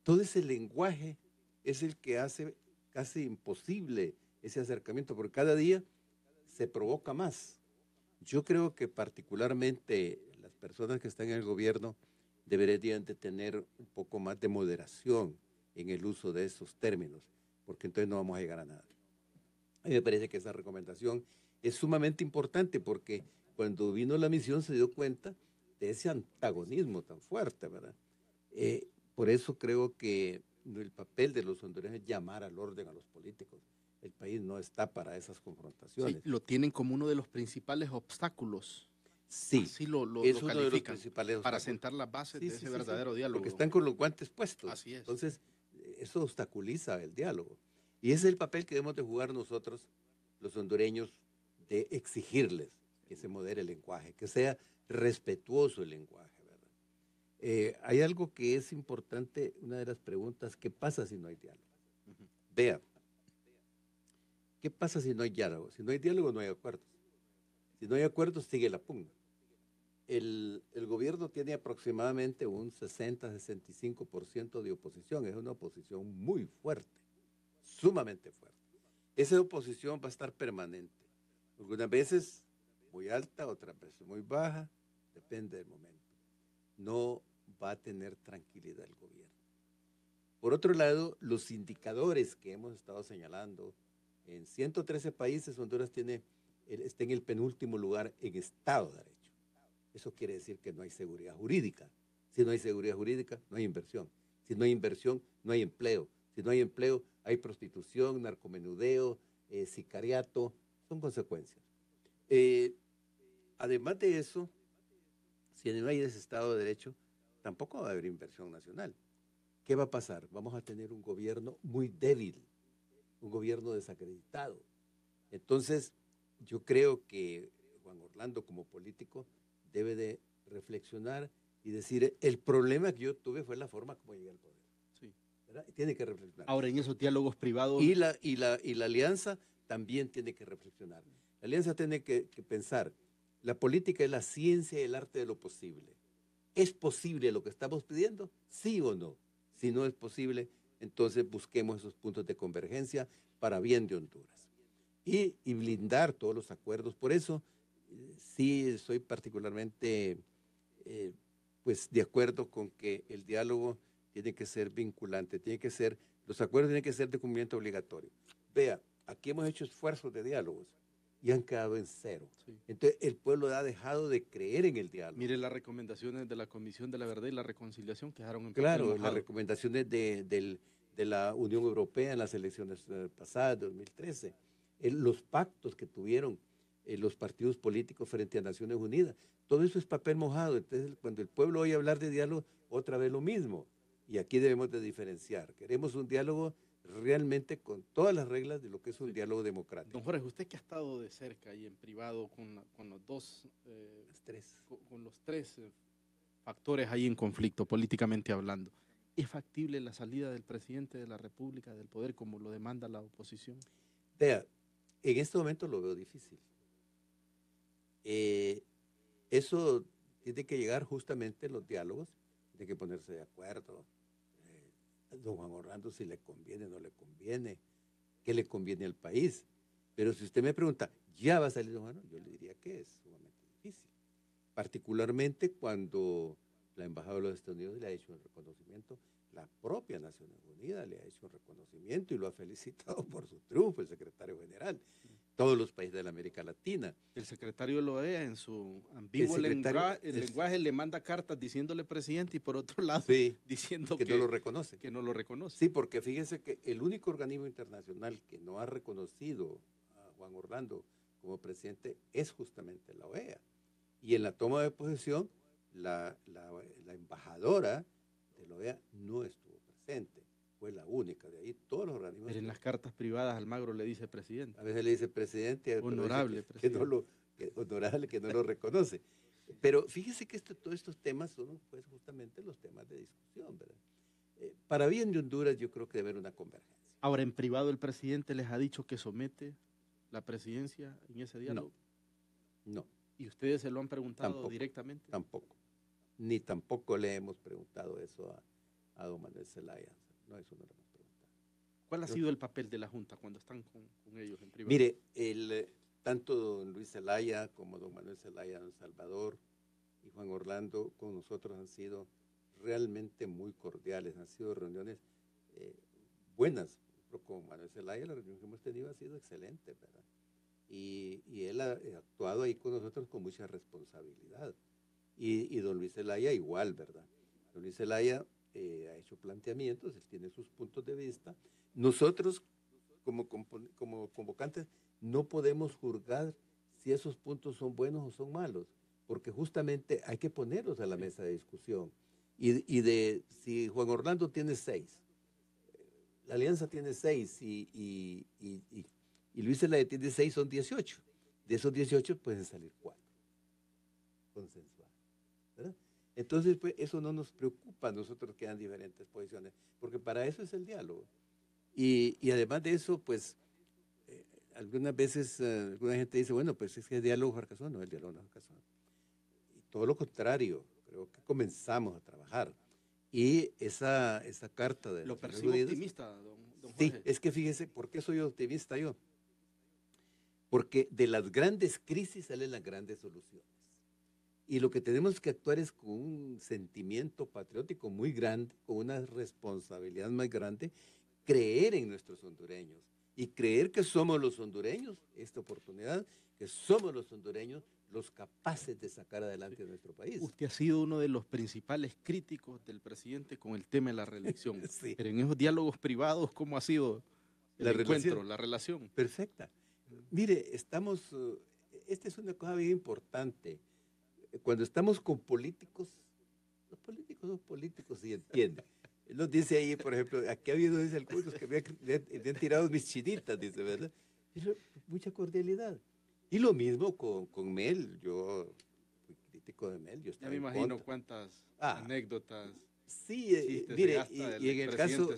todo ese lenguaje es el que hace casi imposible ese acercamiento, porque cada día se provoca más. Yo creo que particularmente las personas que están en el gobierno deberían de tener un poco más de moderación en el uso de esos términos, porque entonces no vamos a llegar a nada. A mí me parece que esa recomendación es sumamente importante porque cuando vino la misión se dio cuenta de ese antagonismo tan fuerte, ¿verdad? Por eso creo que el papel de los hondureños es llamar al orden a los políticos. El país no está para esas confrontaciones. Sí, lo tienen como uno de los principales obstáculos. Sí, Así lo es uno de los califican, principales para obstáculos. sentar las bases Sí, de sí, ese sí, verdadero sí, diálogo. porque están con los guantes puestos. Así es. Entonces, eso obstaculiza el diálogo. Y ese es el papel que debemos de jugar nosotros, los hondureños, de exigirles que se modere el lenguaje, que sea respetuoso el lenguaje, ¿verdad? Hay algo que es importante, una de las preguntas, ¿qué pasa si no hay diálogo? Vea, ¿qué pasa si no hay diálogo? Si no hay diálogo, no hay acuerdos. Si no hay acuerdos, sigue la pugna. El gobierno tiene aproximadamente un 60-65% de oposición. Es una oposición muy fuerte, sumamente fuerte. Esa oposición va a estar permanente. Algunas veces muy alta, otras veces muy baja, depende del momento. No va a tener tranquilidad el gobierno. Por otro lado, los indicadores que hemos estado señalando, en 113 países Honduras está en el penúltimo lugar en Estado de Derecho. Eso quiere decir que no hay seguridad jurídica. Si no hay seguridad jurídica, no hay inversión. Si no hay inversión, no hay empleo. Si no hay empleo, hay prostitución, narcomenudeo, sicariato. Son consecuencias. Además de eso, si no hay ese Estado de Derecho, tampoco va a haber inversión nacional. ¿Qué va a pasar? Vamos a tener un gobierno muy débil, un gobierno desacreditado. Entonces, yo creo que Juan Orlando, como político, debe de reflexionar y decir, el problema que yo tuve fue la forma como llegué al poder. Sí. ¿Verdad? Tiene que reflexionar. Ahora, en esos diálogos privados... Y la alianza también tiene que reflexionar. La alianza tiene que pensar, la política es la ciencia y el arte de lo posible. ¿Es posible lo que estamos pidiendo? ¿Sí o no? Si no es posible, entonces busquemos esos puntos de convergencia para bien de Honduras. Y blindar todos los acuerdos. Por eso, sí soy particularmente pues de acuerdo con que el diálogo tiene que ser vinculante, los acuerdos tienen que ser de cumplimiento obligatorio. Vea, aquí hemos hecho esfuerzos de diálogos y han quedado en cero. Sí. Entonces, el pueblo ha dejado de creer en el diálogo. Mire las recomendaciones de la Comisión de la Verdad y la Reconciliación que dejaron en papel mojado. Las recomendaciones de la Unión Europea en las elecciones pasadas, de 2013, los pactos que tuvieron los partidos políticos frente a Naciones Unidas, todo eso es papel mojado. Entonces, cuando el pueblo oye hablar de diálogo, otra vez lo mismo. Y aquí debemos de diferenciar. Queremos un diálogo realmente con todas las reglas de lo que es un diálogo democrático. Don Jorge, usted que ha estado de cerca y en privado con los dos, con los tres factores ahí en conflicto, políticamente hablando, ¿es factible la salida del presidente de la República del poder como lo demanda la oposición? Vea, en este momento lo veo difícil. Eso tiene que llegar justamente en los diálogos, tiene que ponerse de acuerdo. Don Juan Orlando, si le conviene o no le conviene, qué le conviene al país. Pero si usted me pregunta, ¿ya va a salir don Juan? Yo le diría que es sumamente difícil. Particularmente cuando la Embajada de los Estados Unidos le ha hecho un reconocimiento, la propia Naciones Unidas le ha hecho un reconocimiento y lo ha felicitado por su triunfo, el secretario general. Todos los países de la América Latina. El secretario de la OEA en su ambiguo lenguaje le manda cartas diciéndole presidente y por otro lado diciendo que no lo reconoce. Que no lo reconoce. Sí, porque fíjense que el único organismo internacional que no ha reconocido a Juan Orlando como presidente es justamente la OEA. Y en la toma de posesión, la embajadora de la OEA no estuvo presente. Fue la única, de ahí todos los organismos. Pero en las cartas privadas Almagro le dice presidente. A veces le dice presidente, honorable presidente. Honorable que no lo reconoce. Pero fíjese que todos estos temas son pues justamente los temas de discusión, ¿verdad? Para bien de Honduras yo creo que debe haber una convergencia. Ahora, en privado el presidente les ha dicho que somete la presidencia en ese diálogo. No. ¿Y ustedes se lo han preguntado directamente? Tampoco. Ni tampoco le hemos preguntado eso a don Manuel Zelaya. No, eso no lo hemos preguntado. ¿Cuál ha sido el papel de la Junta cuando están con ellos en privado? Mire, tanto don Luis Zelaya como don Manuel Zelaya, don Salvador y Juan Orlando con nosotros han sido realmente muy cordiales, han sido reuniones buenas. Pero con Manuel Zelaya la reunión que hemos tenido ha sido excelente, ¿verdad? Y él ha actuado ahí con nosotros con mucha responsabilidad. Y don Luis Zelaya igual, ¿verdad? Don Luis Zelaya ha hecho planteamientos, él tiene sus puntos de vista. Nosotros, como convocantes, no podemos juzgar si esos puntos son buenos o son malos, porque justamente hay que ponerlos a la mesa de discusión. Si Juan Orlando tiene 6, la Alianza tiene 6 y Luis Zelaya tiene 6, son 18. De esos 18 pueden salir 4 consensuados, ¿verdad? Entonces, pues, eso no nos preocupa a nosotros que hayan diferentes posiciones, porque para eso es el diálogo. Y además de eso, pues, algunas veces alguna gente dice, bueno, pues es que el diálogo fracasó. No, el diálogo no fracasó. Y todo lo contrario, creo que comenzamos a trabajar. Y esa carta de... ¿Lo percibo optimista, don Jorge? Sí, es que fíjese, ¿por qué soy optimista yo? Porque de las grandes crisis salen las grandes soluciones. Y lo que tenemos que actuar es con un sentimiento patriótico muy grande, con una responsabilidad más grande, creer en nuestros hondureños y creer que somos los hondureños, esta oportunidad, que somos los hondureños los capaces de sacar adelante a nuestro país. Usted ha sido uno de los principales críticos del presidente con el tema de la reelección. Sí. Pero en esos diálogos privados, ¿cómo ha sido el encuentro, la relación? Perfecta. Mire, esta es una cosa bien importante. Cuando estamos con políticos, los políticos son políticos y entienden. Él nos dice ahí, por ejemplo, aquí ha habido algunos que me han tirado mis chinitas, dice, ¿verdad? Pero mucha cordialidad. Y lo mismo con Mel. Yo fui crítico de Mel. Ya me imagino cuántas anécdotas. Sí, mire, y en el caso,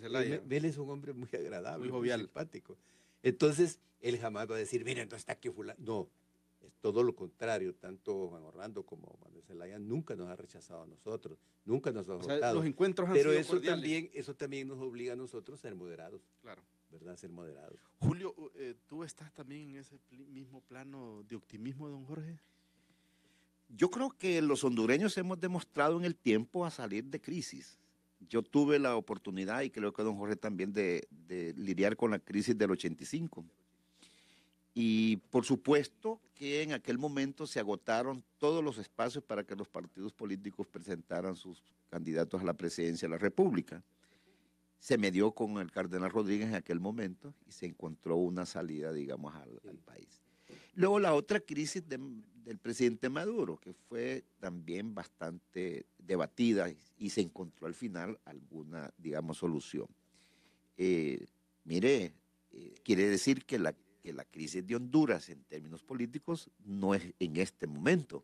Mel es un hombre muy agradable, muy jovial, muy simpático. Entonces, él jamás va a decir, miren, entonces está aquí fulano. No, es todo lo contrario. Tanto Juan Orlando como Manuel Zelaya nunca nos ha rechazado a nosotros, nunca nos ha votado. Los encuentros han Pero sido cordiales. eso también nos obliga a nosotros a ser moderados. Claro. ¿Verdad? Ser moderados. Julio, ¿tú estás también en ese mismo plano de optimismo, don Jorge? Yo creo que los hondureños hemos demostrado en el tiempo a salir de crisis. Yo tuve la oportunidad, y creo que don Jorge también, de lidiar con la crisis del 85. Y por supuesto que en aquel momento se agotaron todos los espacios para que los partidos políticos presentaran sus candidatos a la presidencia de la República. Se medió con el cardenal Rodríguez en aquel momento y se encontró una salida, digamos, al país. Luego la otra crisis del presidente Maduro, que fue también bastante debatida y se encontró al final alguna, digamos, solución. Quiere decir que la crisis de Honduras en términos políticos no es en este momento.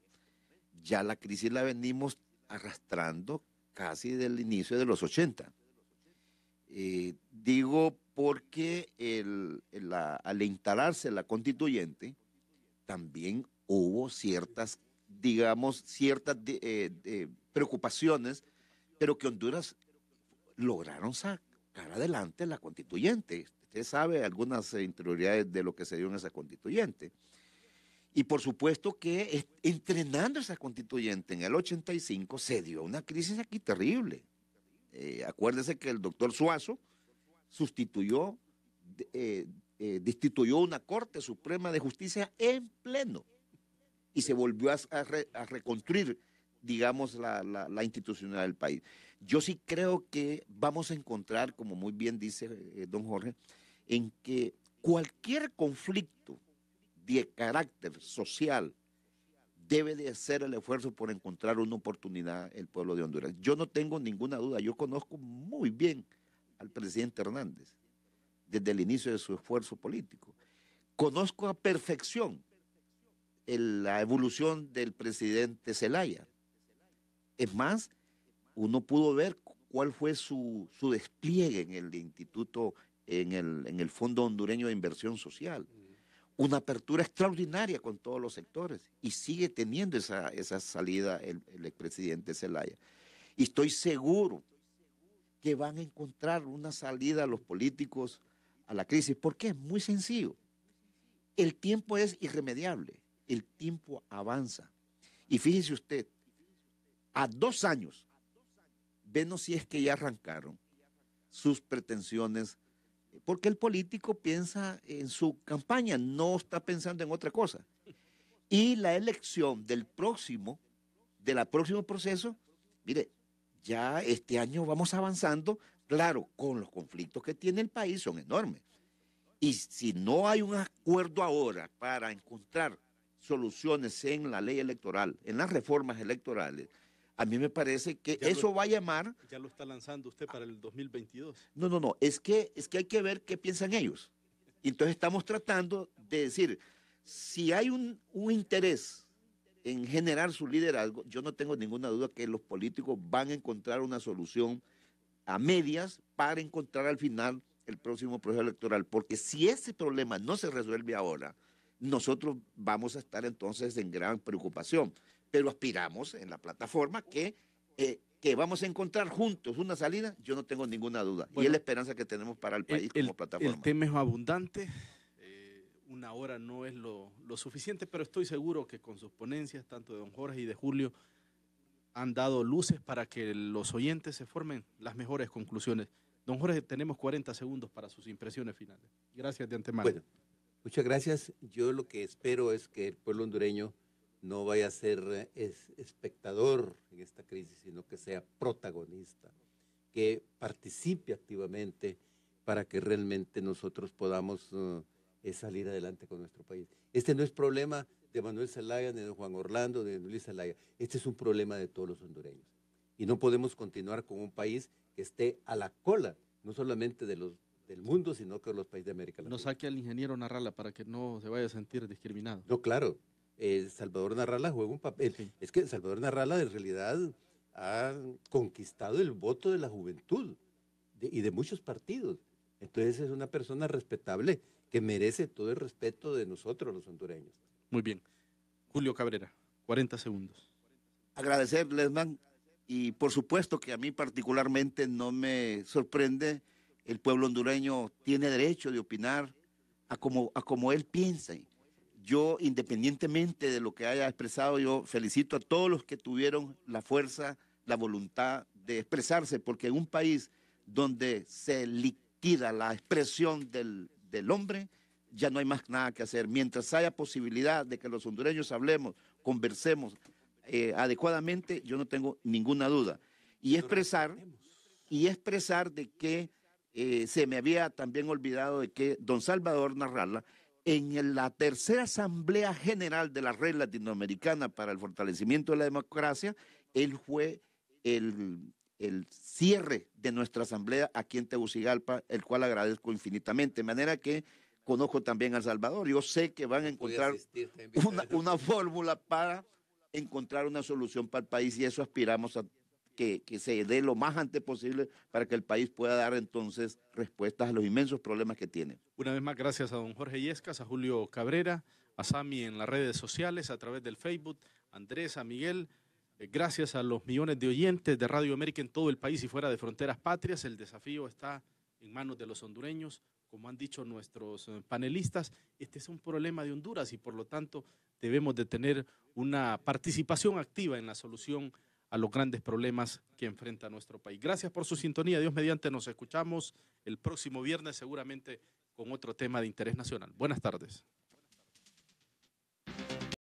Ya la crisis la venimos arrastrando casi del inicio de los 80. Digo porque al instalarse la constituyente, también hubo ciertas preocupaciones, pero que Honduras lograron sacar adelante la constituyente. Usted sabe algunas interioridades de lo que se dio en esa constituyente. Y por supuesto que entrenando esa constituyente en el 85 se dio una crisis aquí terrible. Acuérdese que el doctor Suazo destituyó una Corte Suprema de Justicia en pleno y se volvió a reconstruir, digamos, la institucionalidad del país. Yo sí creo que vamos a encontrar, como muy bien dice don Jorge, en que cualquier conflicto de carácter social debe de hacer el esfuerzo por encontrar una oportunidad el pueblo de Honduras. Yo no tengo ninguna duda, yo conozco muy bien al presidente Hernández desde el inicio de su esfuerzo político. Conozco a perfección la evolución del presidente Zelaya. Es más, uno pudo ver cuál fue su despliegue en el instituto, en el Fondo Hondureño de Inversión Social. Una apertura extraordinaria con todos los sectores y sigue teniendo esa salida el expresidente Zelaya. Y estoy seguro que van a encontrar una salida a los políticos a la crisis. ¿Por qué? Muy sencillo. El tiempo es irremediable, el tiempo avanza. Y fíjese usted, a 2 años, venos si es que ya arrancaron sus pretensiones, porque el político piensa en su campaña, no está pensando en otra cosa. Y la elección del próximo proceso, mire, ya este año vamos avanzando, claro, con los conflictos que tiene el país son enormes. Y si no hay un acuerdo ahora para encontrar soluciones en la ley electoral, en las reformas electorales, a mí me parece que eso va a llamar... ¿Ya lo está lanzando usted para el 2022? No, es que hay que ver qué piensan ellos. Y entonces estamos tratando de decir, si hay un interés en generar su liderazgo, yo no tengo ninguna duda que los políticos van a encontrar una solución a medias para encontrar al final el próximo proceso electoral. Porque si ese problema no se resuelve ahora, nosotros vamos a estar entonces en gran preocupación. Pero aspiramos en la plataforma que vamos a encontrar juntos una salida, yo no tengo ninguna duda. Bueno, y es la esperanza que tenemos para el país como plataforma. El tema es abundante. 1 hora no es lo suficiente, pero estoy seguro que con sus ponencias, tanto de don Jorge y de Julio, han dado luces para que los oyentes se formen las mejores conclusiones. Don Jorge, tenemos 40 segundos para sus impresiones finales. Gracias de antemano. Bueno, muchas gracias. Yo lo que espero es que el pueblo hondureño no vaya a ser espectador en esta crisis, sino que sea protagonista, que participe activamente para que realmente nosotros podamos salir adelante con nuestro país. Este no es problema de Manuel Zelaya, ni de Juan Orlando, ni de Luis Zelaya. Este es un problema de todos los hondureños. Y no podemos continuar con un país que esté a la cola, no solamente del mundo, sino que de los países de América Latina. No saque al ingeniero Narrala para que no se vaya a sentir discriminado. No, claro. Salvador Narrala juega un papel. Sí. Es que Salvador Narrala en realidad ha conquistado el voto de la juventud y de muchos partidos. Entonces es una persona respetable que merece todo el respeto de nosotros los hondureños. Muy bien. Julio Cabrera, 40 segundos. Agradecerles, man, y por supuesto que a mí particularmente no me sorprende, el pueblo hondureño tiene derecho de opinar a como él piensa. Yo, independientemente de lo que haya expresado, yo felicito a todos los que tuvieron la fuerza, la voluntad de expresarse, porque en un país donde se liquida la expresión del hombre, ya no hay más nada que hacer. Mientras haya posibilidad de que los hondureños hablemos, conversemos adecuadamente, yo no tengo ninguna duda. Y expresar de que se me había también olvidado de que don Salvador Narrala, en la tercera Asamblea General de la Red Latinoamericana para el Fortalecimiento de la Democracia, él fue el cierre de nuestra asamblea aquí en Tegucigalpa, el cual agradezco infinitamente. De manera que conozco también a El Salvador. Yo sé que van a encontrar una fórmula para encontrar una solución para el país, y eso aspiramos a que se dé lo más antes posible para que el país pueda dar entonces respuestas a los inmensos problemas que tiene. Una vez más, gracias a don Jorge Illescas, a Julio Cabrera, a Sami en las redes sociales, a través del Facebook, a Andrés, a Miguel. Gracias a los millones de oyentes de Radio América en todo el país y fuera de fronteras patrias. El desafío está en manos de los hondureños. Como han dicho nuestros panelistas, este es un problema de Honduras y por lo tanto debemos de tener una participación activa en la solución a los grandes problemas que enfrenta nuestro país. Gracias por su sintonía. Dios mediante, nos escuchamos el próximo viernes seguramente con otro tema de interés nacional. Buenas tardes.